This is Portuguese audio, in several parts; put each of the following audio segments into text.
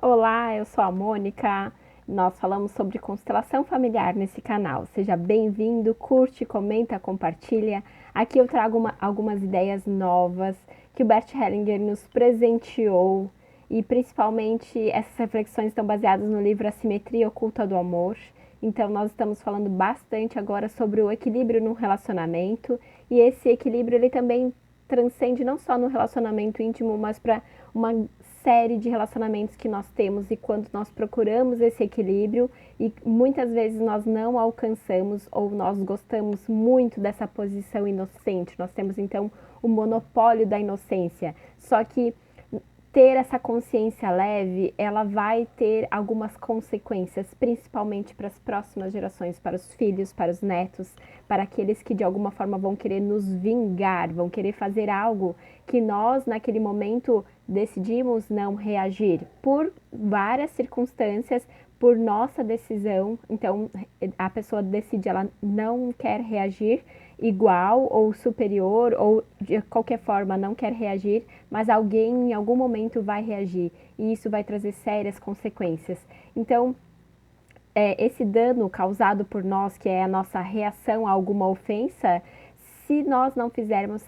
Olá, eu sou a Mônica. Nós falamos sobre constelação familiar nesse canal. Seja bem-vindo, curte, comenta, compartilha. Aqui eu trago algumas ideias novas que o Bert Hellinger nos presenteou e principalmente essas reflexões estão baseadas no livro A Simetria Oculta do Amor. Então nós estamos falando bastante agora sobre o equilíbrio no relacionamento e esse equilíbrio ele também transcende não só no relacionamento íntimo, mas para uma série de relacionamentos que nós temos e quando nós procuramos esse equilíbrio e muitas vezes nós não alcançamos ou nós gostamos muito dessa posição inocente, nós temos então o monopólio da inocência. Só que ter essa consciência leve, ela vai ter algumas consequências, principalmente para as próximas gerações, para os filhos, para os netos, para aqueles que de alguma forma vão querer nos vingar, vão querer fazer algo que nós, naquele momento, decidimos não reagir por várias circunstâncias, por nossa decisão. Então, a pessoa decide, ela não quer reagir igual ou superior ou de qualquer forma não quer reagir, mas alguém em algum momento vai reagir e isso vai trazer sérias consequências. Então, esse dano causado por nós, que é a nossa reação a alguma ofensa, se nós não fizermos,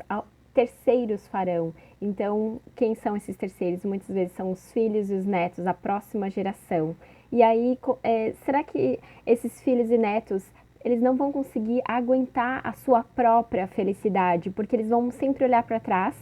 terceiros farão. Então, quem são esses terceiros? Muitas vezes são os filhos e os netos, a próxima geração. E aí, será que esses filhos e netos eles não vão conseguir aguentar a sua própria felicidade, porque eles vão sempre olhar para trás,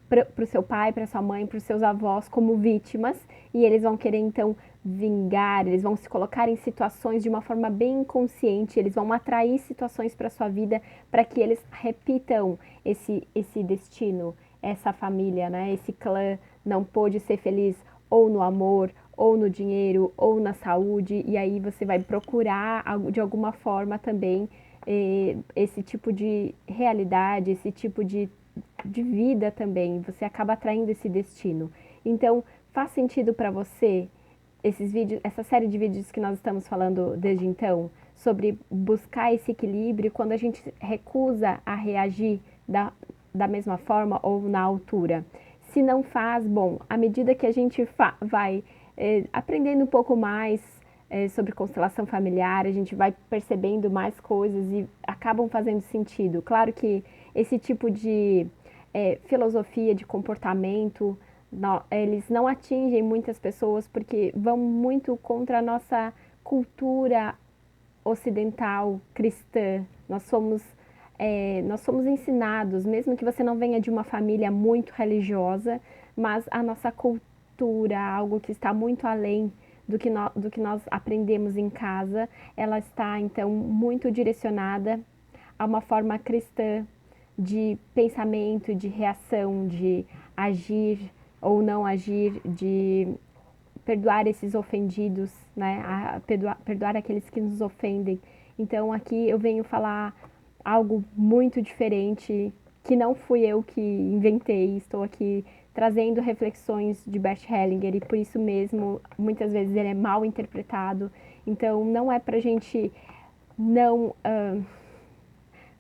para o seu pai, para sua mãe, para os seus avós como vítimas, e eles vão querer então vingar, eles vão se colocar em situações de uma forma bem inconsciente, eles vão atrair situações para sua vida para que eles repitam esse destino, essa família, né? Esse clã não pôde ser feliz ou no amor, ou no dinheiro, ou na saúde, e aí você vai procurar de alguma forma também esse tipo de realidade, esse tipo de vida também, você acaba atraindo esse destino. Então, faz sentido para você esses vídeos, essa série de vídeos que nós estamos falando desde então, sobre buscar esse equilíbrio quando a gente recusa a reagir da mesma forma ou na altura. Se não faz, bom, à medida que a gente vai aprendendo um pouco mais sobre constelação familiar, a gente vai percebendo mais coisas e acabam fazendo sentido. Claro que esse tipo de filosofia de comportamento, eles não atingem muitas pessoas porque vão muito contra a nossa cultura ocidental cristã. Nós somos ensinados, mesmo que você não venha de uma família muito religiosa, mas a nossa cultura, algo que está muito além do que nós aprendemos em casa, ela está então muito direcionada a uma forma cristã de pensamento, de reação, de agir ou não agir, de perdoar esses ofendidos, né? Perdoar aqueles que nos ofendem. Então aqui eu venho falar algo muito diferente, que não fui eu que inventei, estou aqui trazendo reflexões de Bert Hellinger e por isso mesmo muitas vezes ele é mal interpretado. Então não é pra gente não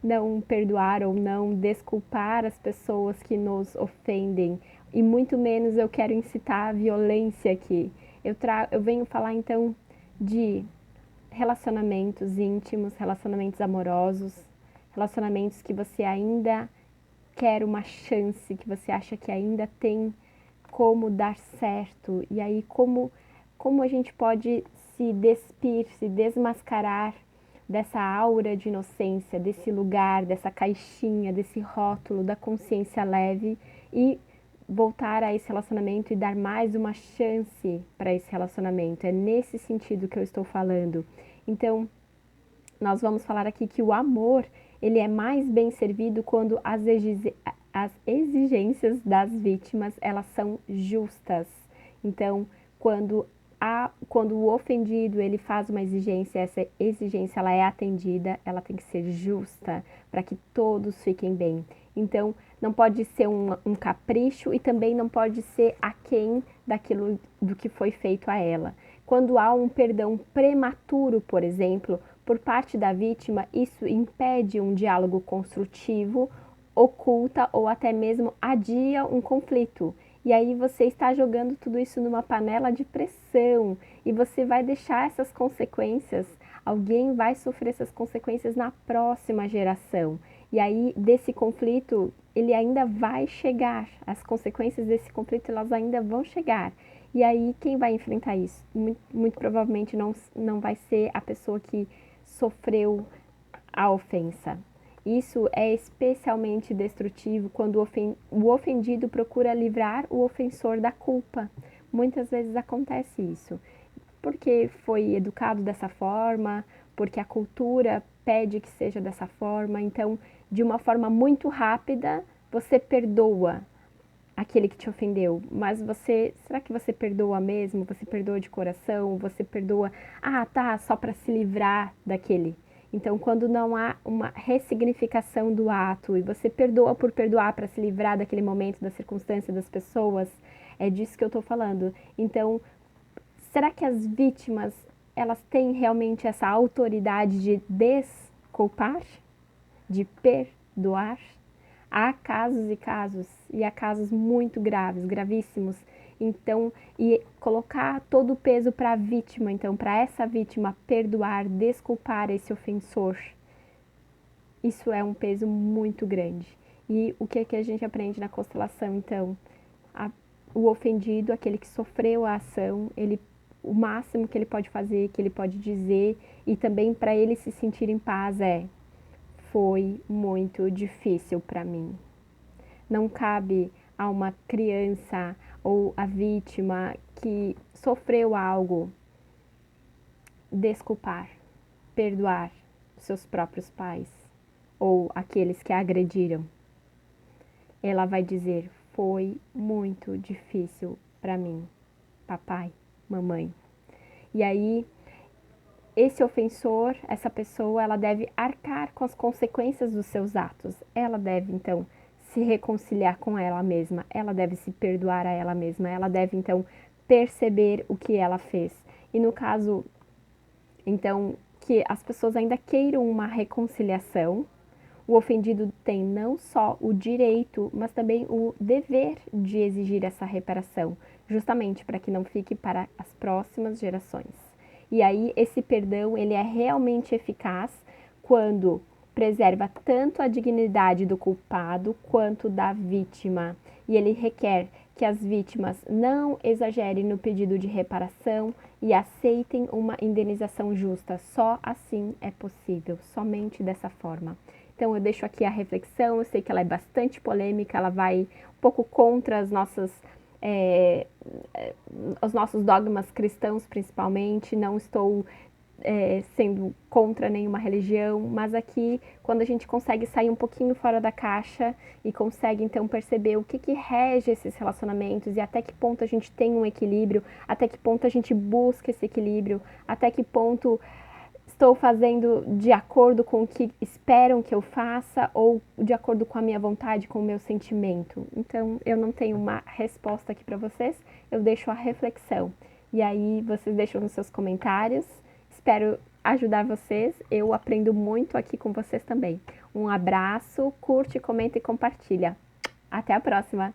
não perdoar ou não desculpar as pessoas que nos ofendem. E muito menos eu quero incitar a violência aqui. Eu venho falar então de relacionamentos íntimos, relacionamentos amorosos, relacionamentos que você ainda quer uma chance, que você acha que ainda tem como dar certo. E aí como a gente pode se despir, se desmascarar dessa aura de inocência, desse lugar, dessa caixinha, desse rótulo da consciência leve e voltar a esse relacionamento e dar mais uma chance para esse relacionamento. É nesse sentido que eu estou falando. Então, nós vamos falar aqui que o amor, ele é mais bem servido quando as exigências das vítimas, elas são justas. Então, quando o ofendido ele faz uma exigência, essa exigência ela é atendida, ela tem que ser justa para que todos fiquem bem. Então, não pode ser um capricho e também não pode ser aquém daquilo do que foi feito a ela. Quando há um perdão prematuro, por exemplo, por parte da vítima, isso impede um diálogo construtivo, oculta ou até mesmo adia um conflito. E aí você está jogando tudo isso numa panela de pressão e você vai deixar essas consequências, alguém vai sofrer essas consequências na próxima geração. E aí desse conflito, ele ainda vai chegar, as consequências desse conflito elas ainda vão chegar. E aí quem vai enfrentar isso? Muito provavelmente não vai ser a pessoa que sofreu a ofensa. Isso é especialmente destrutivo quando o ofendido procura livrar o ofensor da culpa. Muitas vezes acontece isso, porque foi educado dessa forma, porque a cultura pede que seja dessa forma. Então, de uma forma muito rápida, você perdoa aquele que te ofendeu, mas será que você perdoa mesmo? Você perdoa de coração? Você perdoa, tá, só para se livrar daquele? Então, quando não há uma ressignificação do ato e você perdoa por perdoar para se livrar daquele momento, da circunstância, das pessoas, é disso que eu estou falando. Então, será que as vítimas, elas têm realmente essa autoridade de desculpar, de perdoar? Há casos e casos, e há casos muito graves, gravíssimos. Então, e colocar todo o peso para a vítima, então, para essa vítima perdoar, desculpar esse ofensor, isso é um peso muito grande. E o que é que a gente aprende na constelação, então? O ofendido, aquele que sofreu a ação, o máximo que ele pode fazer, que ele pode dizer, e também para ele se sentir em paz foi muito difícil para mim. Não cabe a uma criança ou a vítima que sofreu algo desculpar, perdoar seus próprios pais ou aqueles que a agrediram. Ela vai dizer: foi muito difícil para mim, papai, mamãe. E aí, esse ofensor, essa pessoa, ela deve arcar com as consequências dos seus atos. Ela deve, então, se reconciliar com ela mesma, ela deve se perdoar a ela mesma, ela deve, então, perceber o que ela fez. E no caso, então, que as pessoas ainda queiram uma reconciliação, o ofendido tem não só o direito, mas também o dever de exigir essa reparação, justamente para que não fique para as próximas gerações. E aí esse perdão, ele é realmente eficaz quando preserva tanto a dignidade do culpado quanto da vítima. E ele requer que as vítimas não exagerem no pedido de reparação e aceitem uma indenização justa. Só assim é possível, somente dessa forma. Então eu deixo aqui a reflexão, eu sei que ela é bastante polêmica, ela vai um pouco contra os nossos dogmas cristãos principalmente, não estou sendo contra nenhuma religião, mas aqui quando a gente consegue sair um pouquinho fora da caixa e consegue então perceber o que rege esses relacionamentos e até que ponto a gente tem um equilíbrio, até que ponto a gente busca esse equilíbrio, até que ponto estou fazendo de acordo com o que esperam que eu faça ou de acordo com a minha vontade, com o meu sentimento. Então, eu não tenho uma resposta aqui para vocês, eu deixo a reflexão. E aí, vocês deixam nos seus comentários. Espero ajudar vocês. Eu aprendo muito aqui com vocês também. Um abraço, curte, comenta e compartilha. Até a próxima!